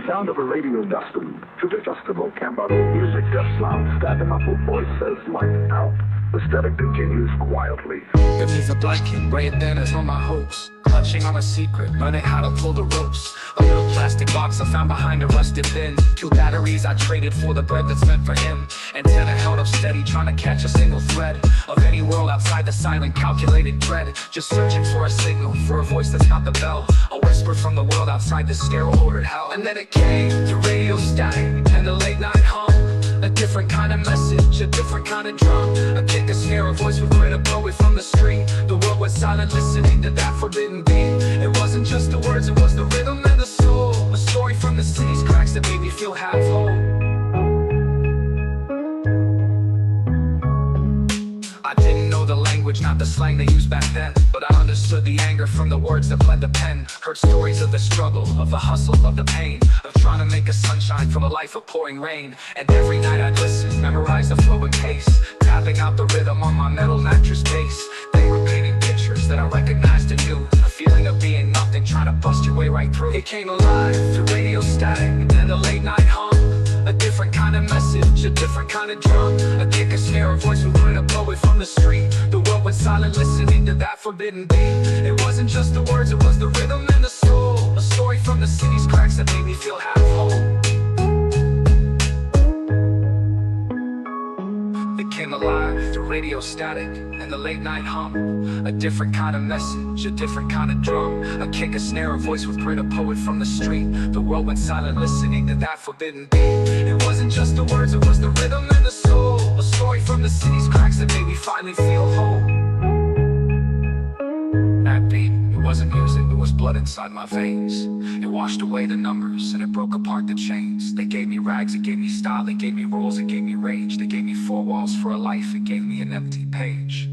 sound of a radio dusting to the festival camp out of music just loud stabbing muffled voice says light out. The static continues quietly. Give me the blanket, ray banners on my hopes. Clutching on a secret, learning how to pull the ropes. A little plastic box I found behind a rusted bin. 2 batteries I traded for the bread that's meant for him. Antenna held up steady, trying to catch a single thread of any world outside the silent, calculated dread. Just searching for a signal, for a voice that's not the bell. A whisper from the world outside this sterile ordered hell. And then it came, the radio static and the late night hum. A different kind of message, a different kind of drum. A kick, a snare, a voice with grit, a poet from the street. The world was silent, listening to that forbidden beat. It wasn't just the words, it was the rhythm and the soul. A story from the city's cracks that made me feel half whole. I didn't know the language, not the slang they used back then, but I understood the anger from the words that bled the pen. Heard stories of the struggle, of the hustle, of the pain, of trying to make a sunshine from a life of pouring rain. And every night I'd listen, memorize the flow and pace, tapping out the rhythm on my metal mattress base. They were painting pictures that I recognized and knew, a feeling of being nothing, trying to bust your way right through. It came alive, the radio static, and the late night hum. A different kind of message, a different kind of drum. A kick, a snare, a voice with grit, a poet from the street. The world was silent, listening to that forbidden beat. It wasn't just the words, it was the rhythm and the soul. A story from the city's cracks that made me feel half whole. It came alive, the radio static and the late night hum. A different kind of message, a different kind of drum. A kick, a snare, a voice with grit, a poet from the street. The world went silent, listening to that forbidden beat. It wasn't just the words, it was the rhythm and the soul. A story from the city's cracks that made me finally feel whole. That beat, it wasn't music, it was blood inside my veins. It washed away the numbers and it broke apart the chains. They gave me rags, it gave me style, they gave me rules, it gave me rage. They gave me 4 walls for a life, it gave me an empty page.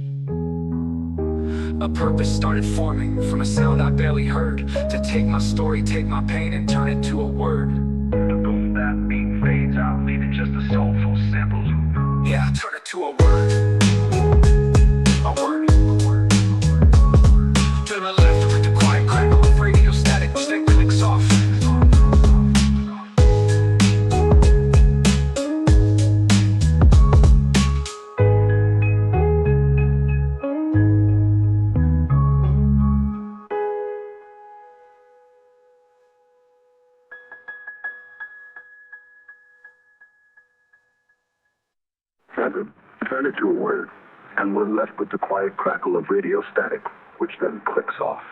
A purpose started forming from a sound I barely heard. To take my story, take my pain and turn it to a word. The boom, that beat fades out, leaving just a soulful sample loop. Yeah, turn it to a word. A word. To the left with the quiet crackle of radio static, which then clicks off. Saga, turn it to a word, and we're left with the quiet crackle of radio static, which then clicks off.